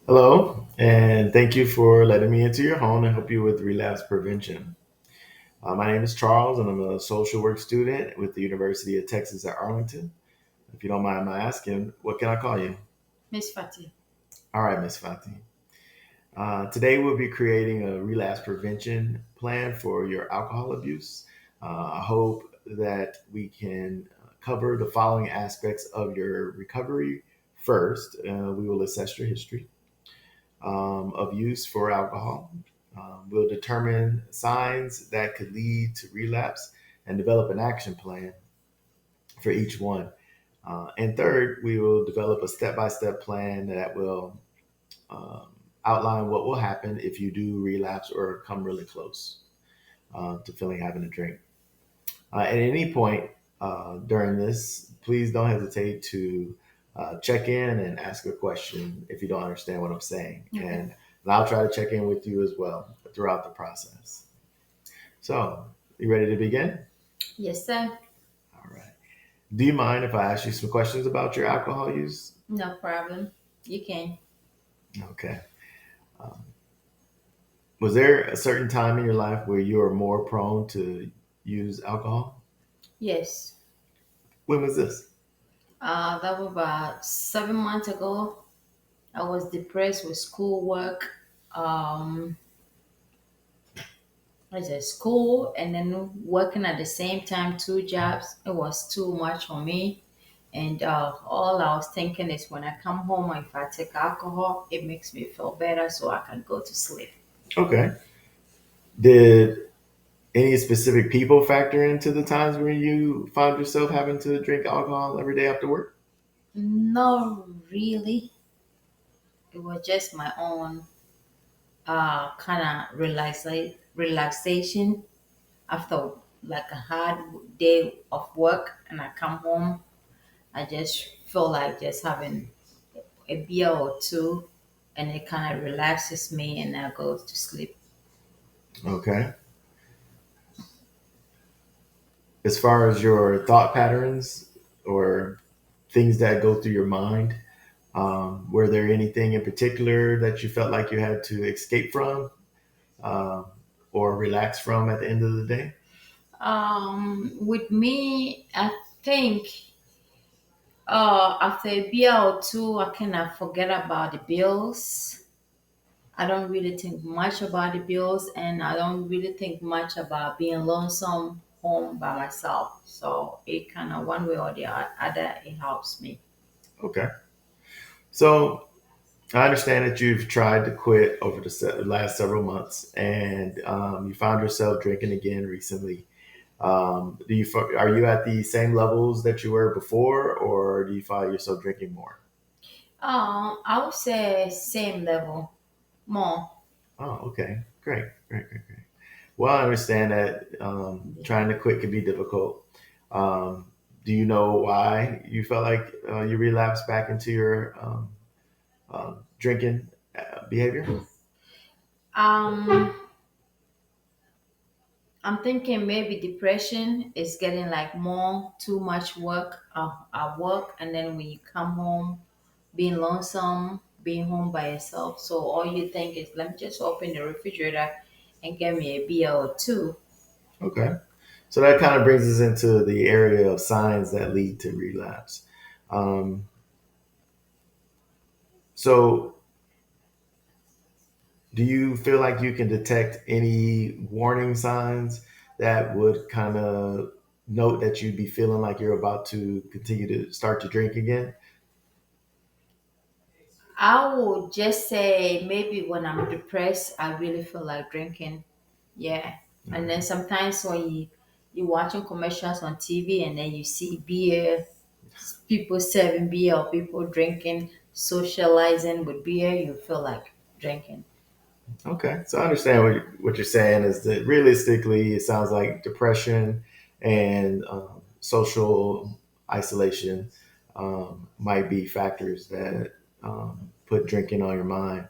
Hello, and thank you for letting me into your home and help you with relapse prevention. My name is Charles, and I'm a social work student with the University of Texas at Arlington. If you don't mind my asking, what can I call you? Miss Fatty. All right, Miss Fati. Today we'll be creating a relapse prevention plan for your alcohol abuse. I hope that we can cover the following aspects of your recovery. First, we will assess your history of use for alcohol. We'll determine signs that could lead to relapse and develop an action plan for each one. And third, we will develop a step by step plan that will outline what will happen if you do relapse or come really close to feeling having a drink. At any point during this, please don't hesitate to check in and ask a question if you don't understand what I'm saying. Okay. And I'll try to check in with you as well throughout the process. So, you ready to begin? Yes, sir. All right. Do you mind if I ask you some questions about your alcohol use? No problem. You can. Okay. Um, was there a certain time in your life where you were more prone to use alcohol? Yes. When was this? That was about 7 months ago. I was depressed with schoolwork. Um, I said school and then working at the same time, two jobs. It was too much for me. And all I was thinking is when I come home, if I take alcohol, it makes me feel better so I can go to sleep. Okay. Did any specific people factor into the times when you found yourself having to drink alcohol every day after work? No, really. It was just my own kind of relaxation after like a hard day of work and I come home. I just feel like just having a beer or two and it kind of relaxes me and I go to sleep. Okay. As far as your thought patterns or things that go through your mind, were there anything in particular that you felt like you had to escape from um, or relax from at the end of the day? With me, I think after a beer or two, I kind of forget about the bills. I don't really think much about the bills and I don't really think much about being lonesome home by myself. So it kind of one way or the other, it helps me. Okay. So I understand that you've tried to quit over the last several months and you found yourself drinking again recently. Are you at the same levels that you were before, or do you find yourself drinking more? I would say same level, more. Oh, okay, great, great, great, great. Well, I understand that trying to quit can be difficult. Do you know why you felt like you relapsed back into your drinking behavior? Um, I'm thinking maybe depression is getting like more too much work at work, and then when you come home, being lonesome, being home by yourself. So all you think is, let me just open the refrigerator and get me a beer or two. Okay, so that kind of brings us into the area of signs that lead to relapse. Um, so do you feel like you can detect any warning signs that would kind of note that you'd be feeling like you're about to continue to start to drink again? I would just say maybe when I'm depressed, I really feel like drinking. Yeah. And then sometimes when you're watching commercials on TV and then you see beer, people serving beer or people drinking, socializing with beer, you feel like drinking. Okay, so I understand what you're saying is that realistically, it sounds like depression and social isolation might be factors that put drinking on your mind.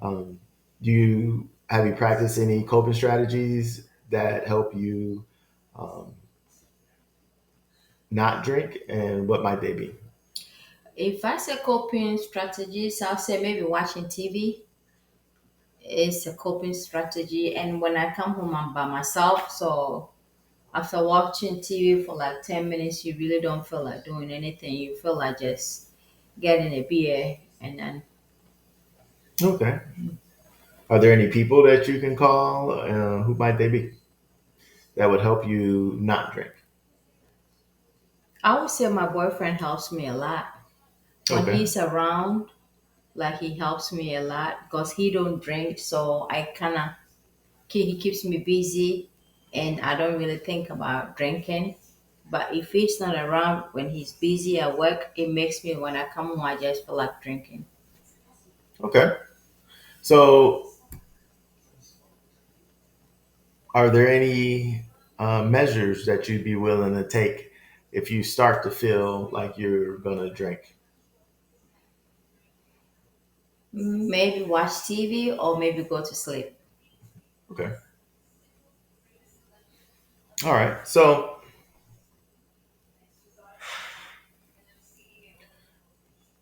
Um, do you have you practiced any coping strategies that help you um, not drink, and what might they be? If I say coping strategies, I'll say maybe watching TV is a coping strategy. And when I come home, I'm by myself. So after watching TV for like 10 minutes, you really don't feel like doing anything. You feel like just getting a beer and then Okay. Are there any people that you can call? Who might they be that would help you not drink? I would say my boyfriend helps me a lot. When Okay. he's around, like he helps me a lot because he don't drink, so I kind of he keeps me busy and I don't really think about drinking. But if he's not around when he's busy at work, it makes me when I come home I just feel like drinking. Okay. So, are there any measures that you'd be willing to take if you start to feel like you're going to drink? Maybe watch TV or maybe go to sleep. Okay. All right. So,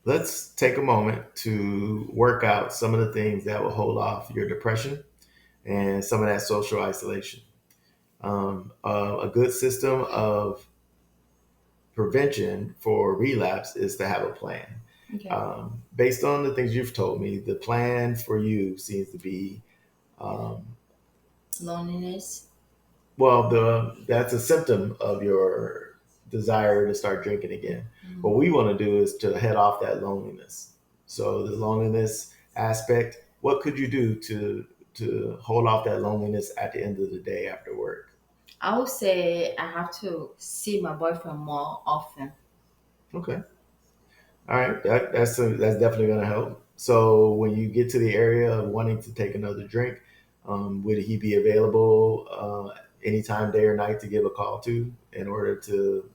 let's take a moment to work out some of the things that will hold off your depression and some of that social isolation. A good system of prevention for relapse is to have a plan. Okay. Based on the things you've told me, the plan for you seems to be um, Loneliness. well, the that's a symptom of your desire to start drinking again. What we want to do is to head off that loneliness. So the loneliness aspect, what could you do to hold off that loneliness at the end of the day after work? I would say I have to see my boyfriend more often. Okay. All right, that's definitely going to help. So when you get to the area of wanting to take another drink, would he be available anytime, day or night, to give a call to in order to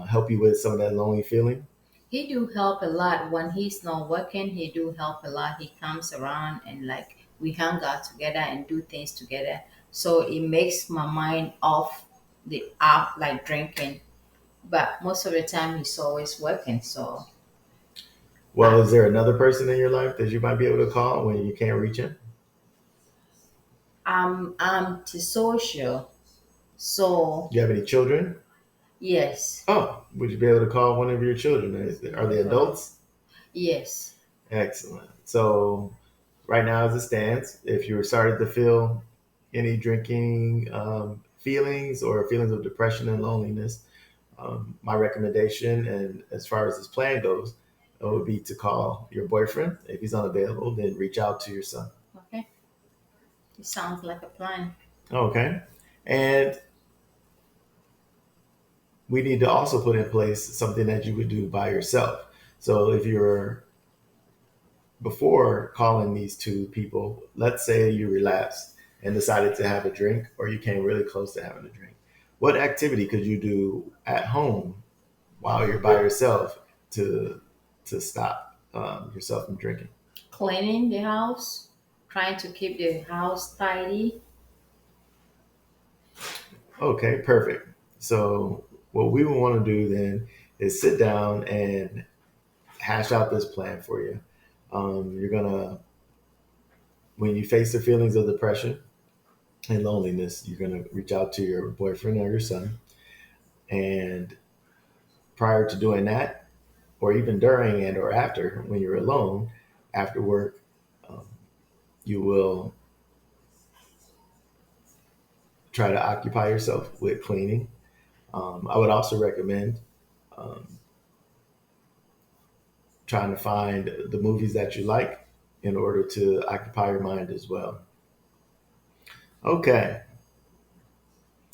help you with some of that lonely feeling? He do help a lot when he's not working. He do help a lot. He comes around and like we hang out together and do things together. So it makes my mind off the app like drinking. But most of the time he's always working. So Well, I, is there another person in your life that you might be able to call when you can't reach him? I'm antisocial. So Do you have any children? yes, Oh, would you be able to call one of your children? Are they adults? yes. Excellent. So, right now, as it stands, if you were started to feel any drinking feelings or feelings of depression and loneliness, my recommendation, and as far as this plan goes, it would be to call your boyfriend. If he's unavailable, then reach out to your son. Okay, it sounds like a plan. Okay. And we need to also put in place something that you would do by yourself. So if you're before calling these two people, let's say you relapsed and decided to have a drink, or you came really close to having a drink. What activity could you do at home while you're by yourself to stop yourself from drinking? Cleaning the house, trying to keep the house tidy. Okay, perfect. So what we would want to do then is sit down and hash out this plan for you. You're gonna when you face the feelings of depression and loneliness, you're gonna reach out to your boyfriend or your son, and prior to doing that, or even during and or after, when you're alone after work, um, you will try to occupy yourself with cleaning. I would also recommend um, trying to find the movies that you like in order to occupy your mind as well. Okay.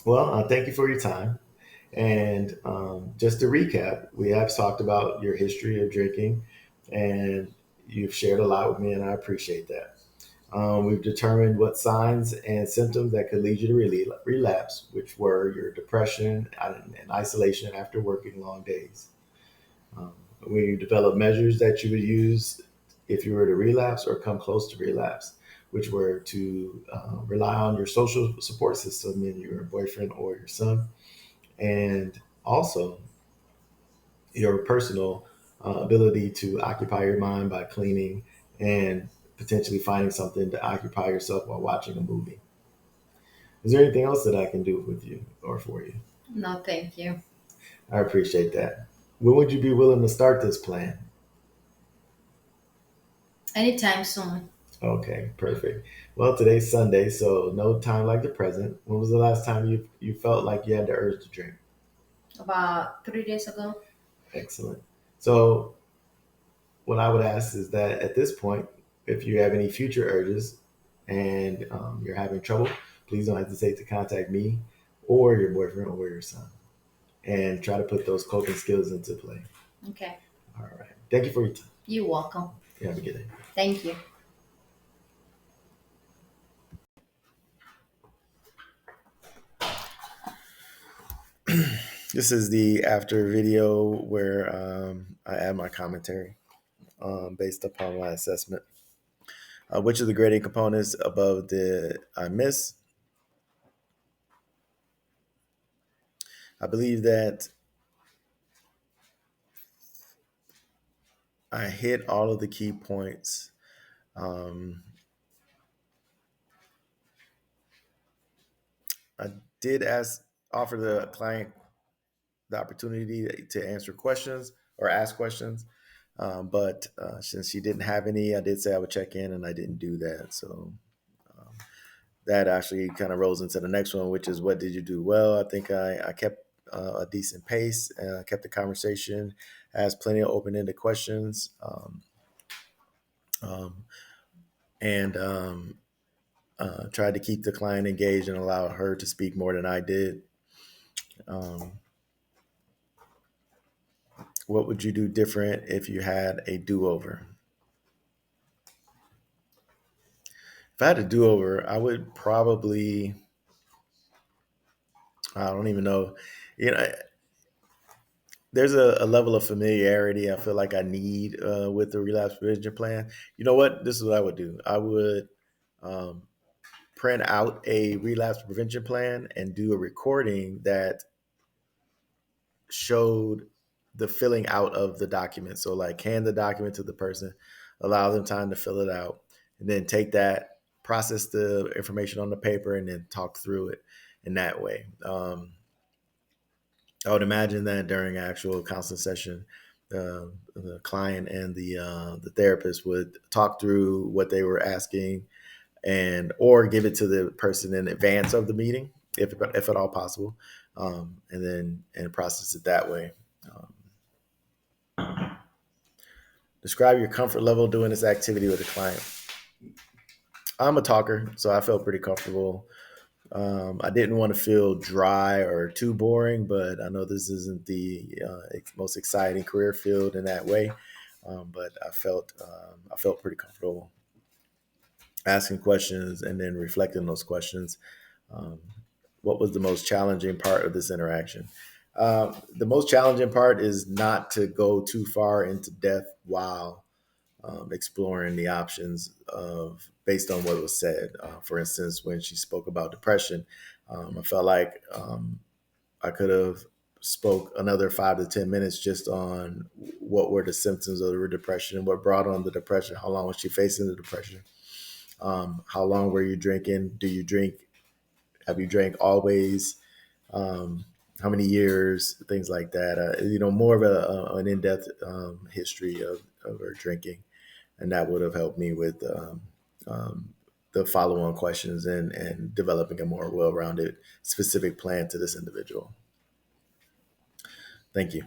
Well, thank you for your time. And just to recap, we have talked about your history of drinking, and you've shared a lot with me, and I appreciate that. We've determined what signs and symptoms that could lead you to relapse, which were your depression and isolation after working long days. Um, we developed measures that you would use if you were to relapse or come close to relapse, which were to rely on your social support system in your boyfriend or your son, and also your personal ability to occupy your mind by cleaning and potentially finding something to occupy yourself while watching a movie. Is there anything else that I can do with you or for you? No, thank you. I appreciate that. When would you be willing to start this plan? Anytime soon. Okay, perfect. Well, today's Sunday, so no time like the present. When was the last time you felt like you had the urge to drink? About 3 days ago. Excellent. So, what I would ask is that at this point, if you have any future urges and you're having trouble, please don't hesitate to contact me or your boyfriend or your son and try to put those coping skills into play. Okay. All right. Thank you for your time. You're welcome. You have a good day. Thank you. This is the after video where I add my commentary based upon my assessment. Which of the grading components above did I miss? I believe that I hit all of the key points. Um, I did offer the client the opportunity to answer questions or ask questions, but since she didn't have any, I did say I would check in, and I didn't do that. So that actually kind of rolls into the next one, which is what did you do well? I think I kept a decent pace, and I kept the conversation, asked plenty of open ended questions, um, and tried to keep the client engaged and allow her to speak more than I did. Um, what would you do different if you had a do over? If I had a do over, I would probably, I don't even know, you know, there's a level of familiarity I feel like I need with the relapse prevention plan. You know what? This is what I would do. I would um, print out a relapse prevention plan and do a recording that showed the filling out of the document. So, like, hand the document to the person, allow them time to fill it out, and then take that, process the information on the paper, and then talk through it in that way. I would imagine that during actual counseling session, the client and the therapist would talk through what they were asking, and or give it to the person in advance of the meeting, if at all possible, and then and process it that way. Um, Describe your comfort level doing this activity with a client. I'm a talker, so I felt pretty comfortable. I didn't want to feel dry or too boring, but I know this isn't the most exciting career field in that way. But I felt pretty comfortable asking questions and then reflecting those questions. Um, what was the most challenging part of this interaction? The most challenging part is not to go too far into depth while exploring the options of based on what was said. For instance, when she spoke about depression, I felt like I could have spoke another 5 to 10 minutes just on what were the symptoms of the depression, what brought on the depression, how long was she facing the depression, how long were you drinking, do you drink, have you drank always, um, how many years, things like that. More of an in-depth history of her drinking, and that would have helped me with um, the follow-on questions and developing a more well-rounded, specific plan to this individual. Thank you.